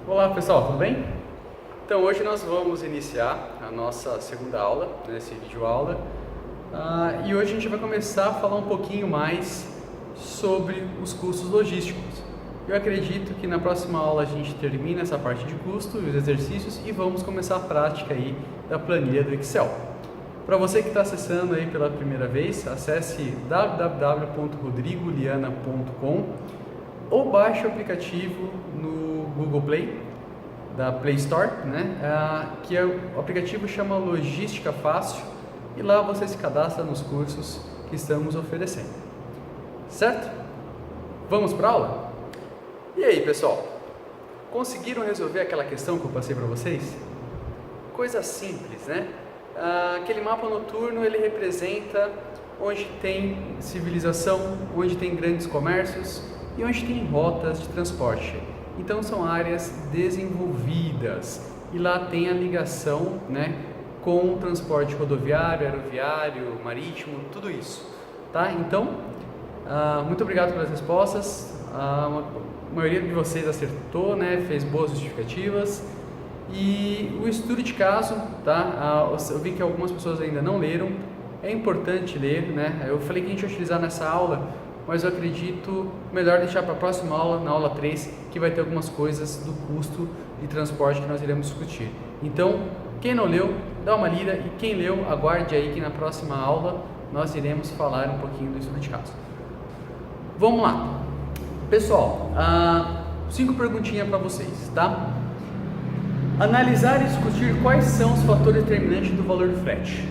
Olá pessoal, tudo bem? Então hoje nós vamos iniciar a nossa segunda aula, nesse vídeo aula, e hoje a gente vai começar a falar um pouquinho mais sobre os custos logísticos. Eu acredito que na próxima aula a gente termina essa parte de custo e os exercícios e vamos começar a prática aí da planilha do Excel. Para você que está acessando aí pela primeira vez, acesse www.rodrigoliana.com ou baixe o aplicativo no Google Play, da Play Store, que o aplicativo chama Logística Fácil e lá você se cadastra nos cursos que estamos oferecendo. Certo? Vamos para a aula? E aí pessoal, conseguiram resolver aquela questão que eu passei para vocês? Coisa simples, né? Aquele mapa noturno ele representa onde tem civilização, onde tem grandes comércios e onde tem rotas de transporte. Então são áreas desenvolvidas e lá tem a ligação, com o transporte rodoviário, aeroviário, marítimo, tudo isso, tá? Então, muito obrigado pelas respostas. A maioria de vocês acertou, fez boas justificativas. E o estudo de caso, tá? Eu vi que algumas pessoas ainda não leram. É importante ler, Eu falei que a gente ia utilizar nessa aula, mas eu acredito melhor deixar para a próxima aula, na aula 3, que vai ter algumas coisas do custo de transporte que nós iremos discutir. Então, quem não leu, dá uma lida, e quem leu, aguarde aí que na próxima aula nós iremos falar um pouquinho do estudo de caso. Vamos lá. Pessoal, 5 perguntinhas para vocês, tá? Analisar e discutir quais são os fatores determinantes do valor do frete.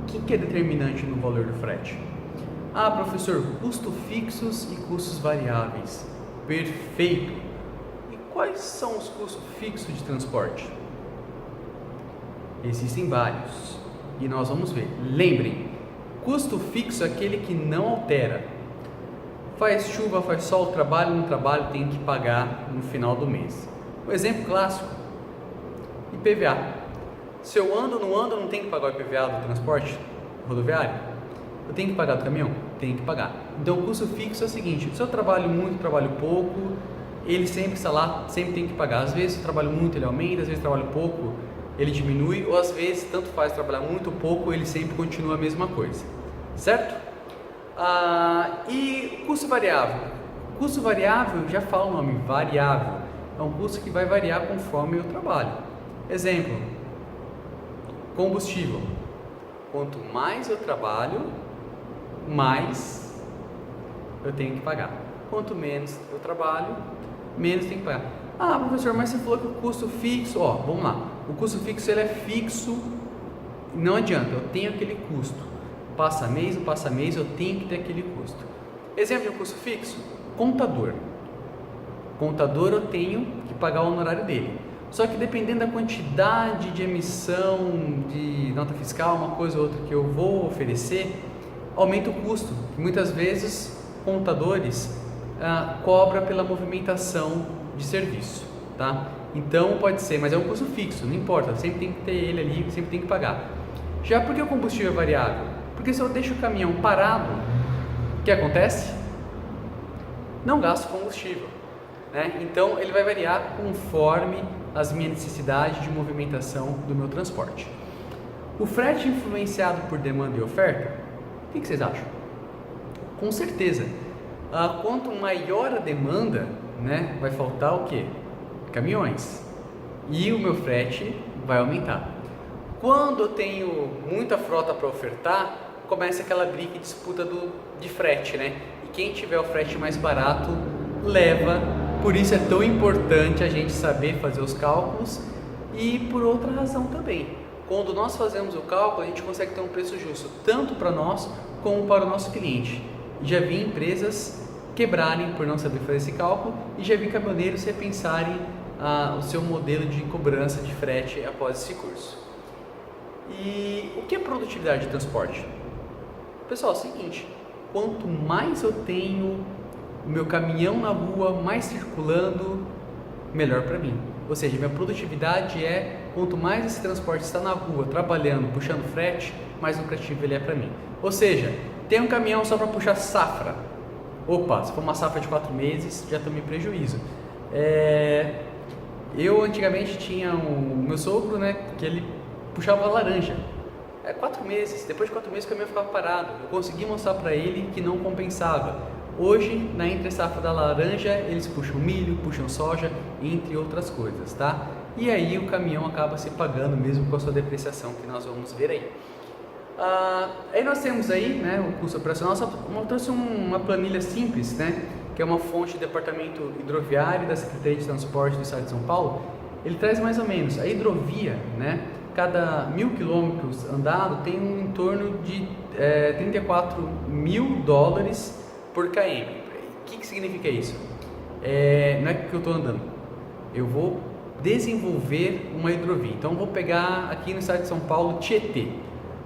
O que é determinante no valor do frete? Professor, custos fixos e custos variáveis. Perfeito. E quais são os custos fixos de transporte? Existem vários. E nós vamos ver. Lembrem, custo fixo é aquele que não altera. Faz chuva, faz sol, trabalho, não trabalho, tem que pagar no final do mês. O exemplo clássico, IPVA. Se eu ando, não tem que pagar o IPVA do transporte rodoviário? Eu tenho que pagar do caminhão? Tenho que pagar. Então o custo fixo é o seguinte: se eu trabalho muito, trabalho pouco, ele sempre está lá, sempre tem que pagar. Às vezes eu trabalho muito, ele aumenta, às vezes eu trabalho pouco, ele diminui, ou às vezes, tanto faz trabalhar muito ou pouco, ele sempre continua a mesma coisa. Certo? E custo variável? Custo variável, já fala o nome, variável. É um custo que vai variar conforme eu trabalho. Exemplo, combustível. Quanto mais eu trabalho, mais eu tenho que pagar. Quanto menos eu trabalho, menos eu tenho que pagar. Professor, mas você falou que o custo fixo, vamos lá. O custo fixo ele é fixo, não adianta, eu tenho aquele custo. Passa mês, eu tenho que ter aquele custo. Exemplo de custo fixo, contador. Contador eu tenho que pagar o honorário dele. Só que dependendo da quantidade de emissão de nota fiscal, uma coisa ou outra que eu vou oferecer, aumenta o custo. Muitas vezes, contadores cobram pela movimentação de serviço, tá? Então pode ser, mas é um custo fixo, não importa, sempre tem que ter ele ali, sempre tem que pagar. Já porque o combustível é variável? Porque se eu deixo o caminhão parado, o que acontece? Não gasto combustível, Então ele vai variar conforme as minhas necessidades de movimentação do meu transporte. O frete influenciado por demanda e oferta? O que vocês acham? Com certeza, quanto maior a demanda, vai faltar o quê? Caminhões. E o meu frete vai aumentar. Quando eu tenho muita frota para ofertar, começa aquela briga e disputa de frete, E quem tiver o frete mais barato, leva. Por isso é tão importante a gente saber fazer os cálculos e por outra razão também. Quando nós fazemos o cálculo, a gente consegue ter um preço justo, tanto para nós como para o nosso cliente. Já vi empresas quebrarem por não saber fazer esse cálculo e já vi caminhoneiros repensarem o seu modelo de cobrança de frete após esse curso. E o que é produtividade de transporte? Pessoal, é o seguinte, quanto mais eu tenho o meu caminhão na rua, mais circulando, melhor para mim. Ou seja, minha produtividade quanto mais esse transporte está na rua, trabalhando, puxando frete, mais lucrativo ele é para mim. Ou seja, tem um caminhão só para puxar safra. Opa, se for uma safra de 4 meses, já tomei prejuízo. Eu antigamente tinha o meu sogro, né, que ele puxava laranja. 4 meses, depois de 4 meses o caminhão ficava parado. Eu consegui mostrar para ele que não compensava. Hoje, na entre safra da laranja, eles puxam milho, puxam soja, entre outras coisas, tá? E aí o caminhão acaba se pagando mesmo com a sua depreciação, que nós vamos ver aí. Aí nós temos aí, né, o custo operacional. Eu trouxe uma planilha simples, né, que é uma fonte do Departamento Hidroviário da Secretaria de Transporte do Estado de São Paulo. Ele traz mais ou menos a hidrovia, né, cada 1.000 quilômetros andado tem em torno de 34 mil dólares por km. O que significa isso? Não é que eu estou andando, eu vou desenvolver uma hidrovia. Então eu vou pegar aqui no estado de São Paulo Tietê.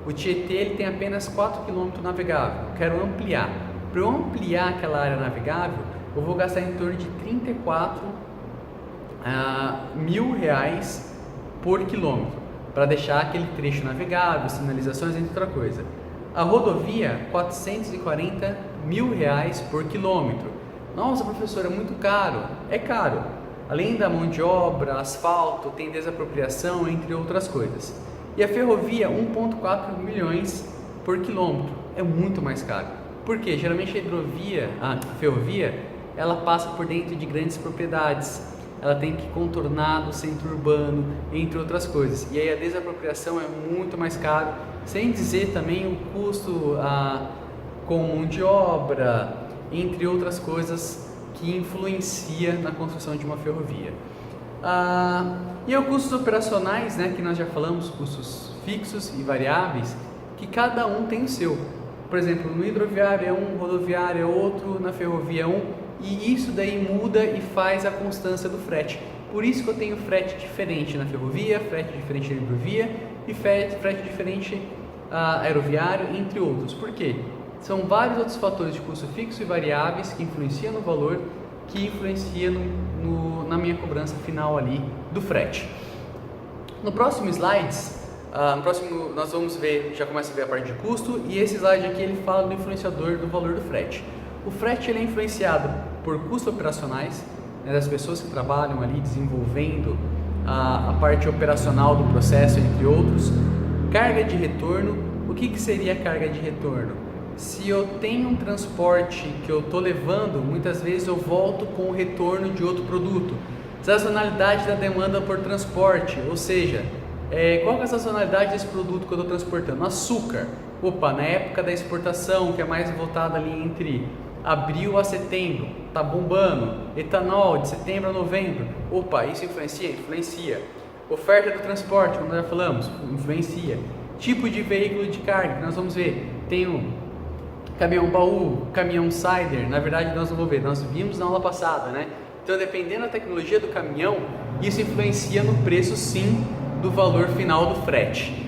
O Tietê ele tem apenas 4 km navegável. Eu quero ampliar. Para eu ampliar aquela área navegável, eu vou gastar em torno de 34 mil reais por quilômetro para deixar aquele trecho navegável, sinalizações, entre outra coisa. A rodovia, 440 mil reais por quilômetro. Nossa, professor, é muito caro. É caro. Além da mão de obra, asfalto, tem desapropriação, entre outras coisas. E a ferrovia, 1,4 milhões por quilômetro. É muito mais caro. Por quê? Geralmente a ferrovia, ela passa por dentro de grandes propriedades. Ela tem que contornar do centro urbano, entre outras coisas. E aí a desapropriação é muito mais caro, sem dizer também o custo com mão de obra, entre outras coisas que influencia na construção de uma ferrovia. E os custos operacionais, né, que nós já falamos, custos fixos e variáveis, que cada um tem o seu. Por exemplo, no hidroviário é um, rodoviário é outro, na ferrovia é um, e isso daí muda e faz a constância do frete. Por isso que eu tenho frete diferente na ferrovia, frete diferente na hidrovia e frete diferente aeroviário, entre outros. Por quê? São vários outros fatores de custo fixo e variáveis que influenciam no valor, que influenciam na minha cobrança final ali do frete. No próximo slides, nós vamos ver, já começa a ver a parte de custo, e esse slide aqui ele fala do influenciador do valor do frete. O frete ele é influenciado por custos operacionais, né, das pessoas que trabalham ali desenvolvendo a parte operacional do processo, entre outros. Carga de retorno. O que seria a carga de retorno? Se eu tenho um transporte que eu estou levando, muitas vezes eu volto com o retorno de outro produto. Sazonalidade da demanda por transporte, ou seja, qual é a sazonalidade desse produto que eu estou transportando? Açúcar. Na época da exportação, que é mais voltada ali entre abril a setembro, tá bombando. Etanol, de setembro a novembro. Isso influencia? Influencia. Oferta do transporte, como nós já falamos, influencia. Tipo de veículo de carga, que nós vamos ver. Tem o caminhão baú, caminhão cider. Na verdade, nós vamos ver, nós vimos na aula passada, né? Então, dependendo da tecnologia do caminhão, isso influencia no preço, sim, do valor final do frete.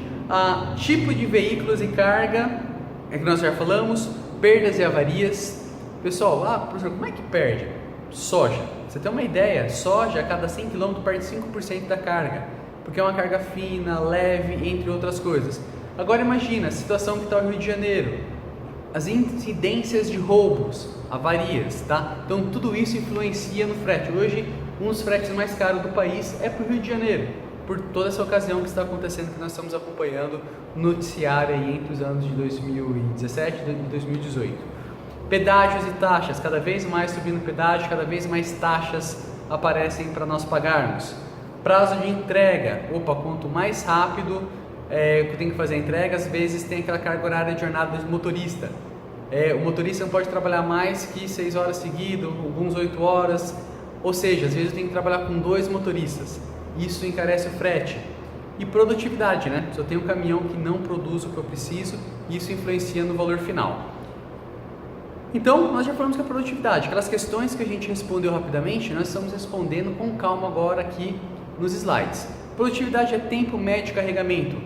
Tipo de veículos e carga, é que nós já falamos. Perdas e avarias. Pessoal, professor, como é que perde? Soja. Você tem uma ideia? Soja, a cada 100 km perde 5% da carga, porque é uma carga fina, leve, entre outras coisas. Agora imagina a situação que está o Rio de Janeiro, as incidências de roubos, avarias, tá? Então tudo isso influencia no frete. Hoje, um dos fretes mais caros do país é para o Rio de Janeiro, por toda essa ocasião que está acontecendo, que nós estamos acompanhando no noticiário aí entre os anos de 2017 e 2018. Pedágios e taxas, cada vez mais subindo pedágio, cada vez mais taxas aparecem para nós pagarmos. Prazo de entrega, quanto mais rápido eu tenho que fazer a entrega, às vezes tem aquela carga horária de jornada do motorista. O motorista não pode trabalhar mais que 6 horas seguidas, alguns 8 horas, ou seja, às vezes eu tenho que trabalhar com 2 motoristas, isso encarece o frete. E produtividade, né? Se eu tenho um caminhão que não produz o que eu preciso, isso influencia no valor final. Então, nós já falamos que a produtividade, aquelas questões que a gente respondeu rapidamente, nós estamos respondendo com calma agora aqui nos slides. Produtividade é tempo médio de carregamento.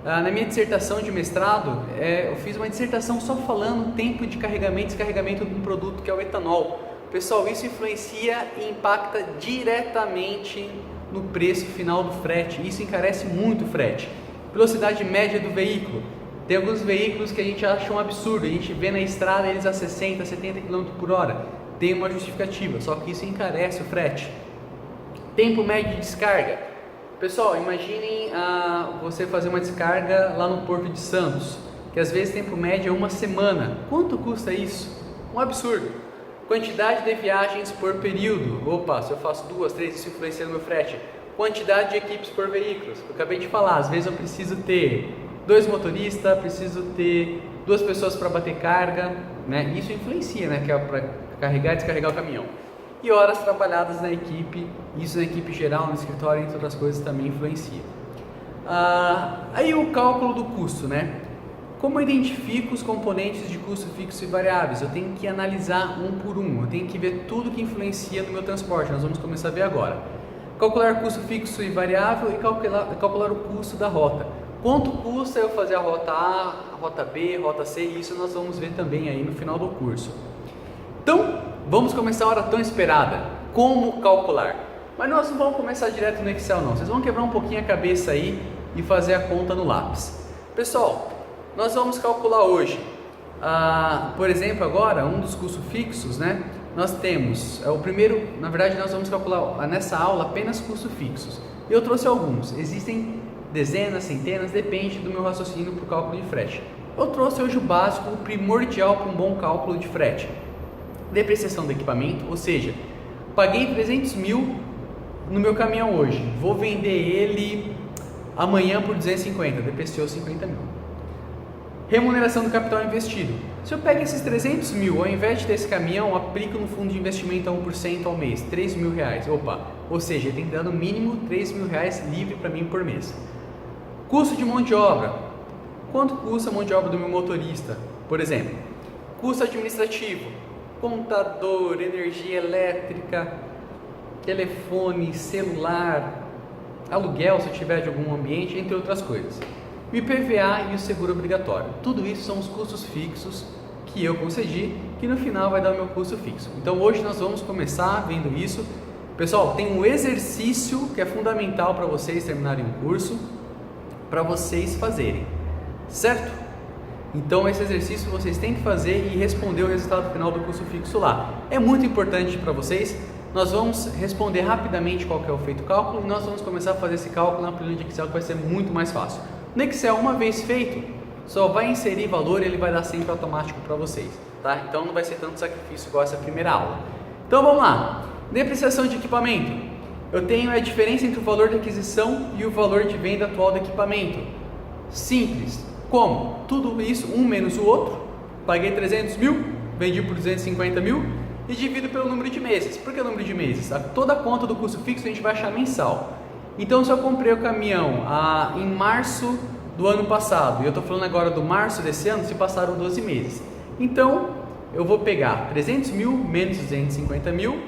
Na minha dissertação de mestrado, eu fiz uma dissertação só falando tempo de carregamento e descarregamento de um produto que é o etanol. Pessoal, isso influencia e impacta diretamente no preço final do frete, isso encarece muito o frete. Velocidade média do veículo. Tem alguns veículos que a gente acha um absurdo, a gente vê na estrada eles a 60, 70 km por hora. Tem uma justificativa, só que isso encarece o frete. Tempo médio de descarga. Pessoal, imaginem você fazer uma descarga lá no Porto de Santos, que às vezes tempo médio é uma semana. Quanto custa isso? Um absurdo. Quantidade de viagens por período. Opa, se eu faço 2, 3, isso influencia no meu frete. Quantidade de equipes por veículos. Eu acabei de falar, às vezes eu preciso ter 2 motoristas, preciso ter 2 pessoas para bater carga, né? Isso influencia, né? Que é para carregar e descarregar o caminhão. E horas trabalhadas na equipe, isso na equipe geral, no escritório, entre outras coisas, também influencia. Aí o cálculo do custo, né? Como eu identifico os componentes de custo fixo e variáveis? Eu tenho que analisar um por um, eu tenho que ver tudo que influencia no meu transporte, nós vamos começar a ver agora. Calcular custo fixo e variável e calcular o custo da rota. Quanto custa eu fazer a rota A, a rota B, a rota C, isso nós vamos ver também aí no final do curso. Então, vamos começar a hora tão esperada, como calcular. Mas nós não vamos começar direto no Excel não, vocês vão quebrar um pouquinho a cabeça aí e fazer a conta no lápis. Pessoal, nós vamos calcular hoje, por exemplo, agora, um dos custos fixos, né? Nós temos, o primeiro, na verdade nós vamos calcular nessa aula apenas custos fixos. Eu trouxe alguns, existem dezenas, centenas, depende do meu raciocínio para o cálculo de frete. Eu trouxe hoje o básico, o primordial para um bom cálculo de frete. Depreciação do equipamento, ou seja, paguei 300 mil no meu caminhão hoje, vou vender ele amanhã por 250, depreciou 50 mil. Remuneração do capital investido. Se eu pego esses 300 mil, ao invés de ter esse caminhão, aplico no fundo de investimento a 1% ao mês, 3 mil reais. Opa, ou seja, ele tem que dar no mínimo 3 mil reais livre para mim por mês. Custo de mão de obra. Quanto custa a mão de obra do meu motorista, por exemplo? Custo administrativo. Contador, energia elétrica, telefone, celular, aluguel se eu tiver de algum ambiente, entre outras coisas. O IPVA e o seguro obrigatório. Tudo isso são os custos fixos que eu concedi, que no final vai dar o meu custo fixo. Então hoje nós vamos começar vendo isso. Pessoal, tem um exercício que é fundamental para vocês terminarem o curso, para vocês fazerem, certo? Então esse exercício vocês têm que fazer e responder o resultado final do custo fixo lá. É muito importante para vocês. Nós vamos responder rapidamente qual que é o feito cálculo e nós vamos começar a fazer esse cálculo na planilha de Excel, que vai ser muito mais fácil. No Excel, uma vez feito, só vai inserir valor e ele vai dar sempre automático para vocês, tá? Então não vai ser tanto sacrifício igual essa primeira aula. Então vamos lá. Depreciação de equipamento. Eu tenho a diferença entre o valor de aquisição e o valor de venda atual do equipamento. Simples. Como? Tudo isso, um menos o outro. Paguei 300 mil, vendi por 250 mil e divido pelo número de meses. Por que o número de meses? Toda a conta do custo fixo a gente vai achar mensal. Então, se eu comprei o caminhão em março do ano passado, e eu estou falando agora do março desse ano, se passaram 12 meses. Então, eu vou pegar 300 mil menos 250 mil,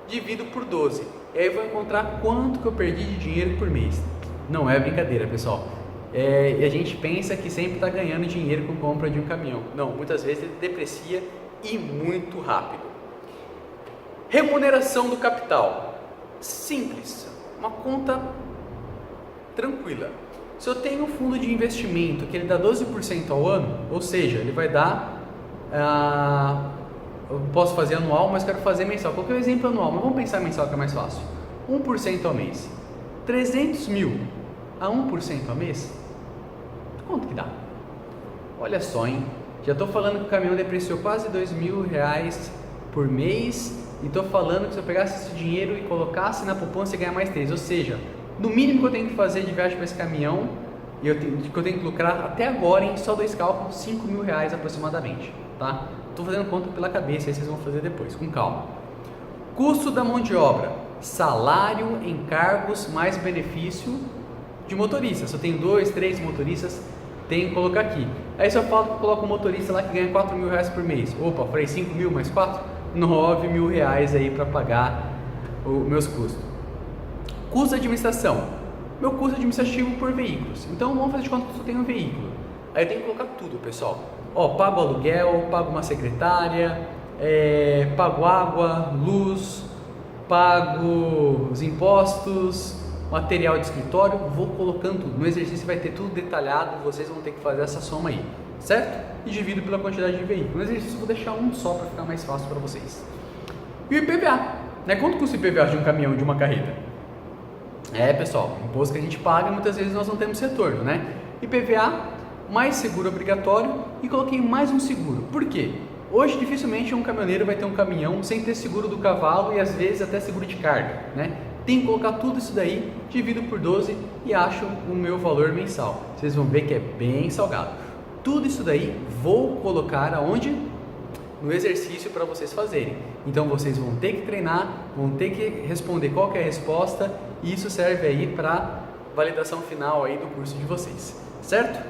divido por 12. E aí eu vou encontrar quanto que eu perdi de dinheiro por mês. Não é brincadeira, pessoal. E a gente pensa que sempre está ganhando dinheiro com compra de um caminhão. Não, muitas vezes ele deprecia e muito rápido. Remuneração do capital. Simples. Uma conta tranquila. Se eu tenho um fundo de investimento que ele dá 12% ao ano, ou seja, ele vai dar, eu posso fazer anual, mas quero fazer mensal. Qualquer exemplo anual, mas vamos pensar mensal que é mais fácil. 1% ao mês. 300 mil a 1% ao mês, quanto que dá? Olha só, hein? Já estou falando que o caminhão depreciou quase 2 mil reais por mês. E estou falando que se eu pegasse esse dinheiro e colocasse na poupança, ia ganhar mais 3. Ou seja, no mínimo que eu tenho que fazer de viagem para esse caminhão, que eu tenho que lucrar até agora em só 2 cálculos, 5 mil reais aproximadamente. Tá? Estou fazendo conta pela cabeça, aí vocês vão fazer depois, com calma. Custo da mão de obra. Salário, encargos, mais benefício de motorista. Se eu tenho 2, 3 motoristas, tenho que colocar aqui. Aí se eu coloco um motorista lá que ganha 4 mil reais por mês. Opa, falei 5 mil mais 4? 9 mil reais aí para pagar os meus custos. Custo de administração. Meu custo administrativo por veículos. Então vamos fazer de conta que eu só tenho um veículo. Aí eu tenho que colocar tudo, pessoal. Pago aluguel, pago uma secretária, pago água, luz, pago os impostos, material de escritório. Vou colocando tudo. No exercício vai ter tudo detalhado. Vocês vão ter que fazer essa soma aí, certo? E divido pela quantidade de veículos. No exercício eu vou deixar um só para ficar mais fácil para vocês. E o IPVA, né? Quanto custa o IPVA de um caminhão, de uma carreta? É, pessoal, imposto que a gente paga, muitas vezes nós não temos retorno, né? IPVA, mais seguro obrigatório e coloquei mais um seguro. Por quê? Hoje dificilmente um caminhoneiro vai ter um caminhão sem ter seguro do cavalo e às vezes até seguro de carga, né? Tem que colocar tudo isso daí, divido por 12 e acho o meu valor mensal. Vocês vão ver que é bem salgado. Tudo isso daí vou colocar aonde? No exercício para vocês fazerem. Então vocês vão ter que treinar, vão ter que responder qual que é a resposta e isso serve aí para validação final aí do curso de vocês, certo?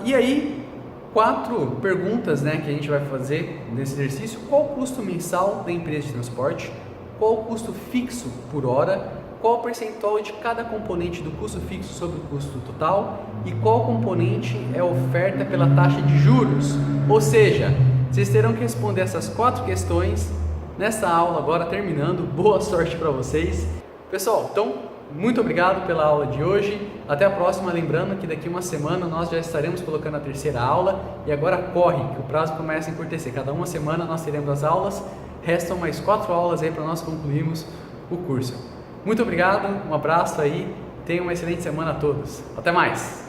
E aí, 4 perguntas, né, que a gente vai fazer nesse exercício. Qual o custo mensal da empresa de transporte? Qual o custo fixo por hora? Qual o percentual de cada componente do custo fixo sobre o custo total? E qual componente é oferta pela taxa de juros? Ou seja, vocês terão que responder essas 4 questões nessa aula agora terminando. Boa sorte para vocês. Pessoal, então, muito obrigado pela aula de hoje. Até a próxima. Lembrando que daqui uma semana nós já estaremos colocando a 3ª aula. E agora corre, que o prazo começa a encurtecer. Cada uma semana nós teremos as aulas. Restam mais 4 aulas aí para nós concluirmos o curso. Muito obrigado, um abraço aí. Tenham uma excelente semana a todos. Até mais!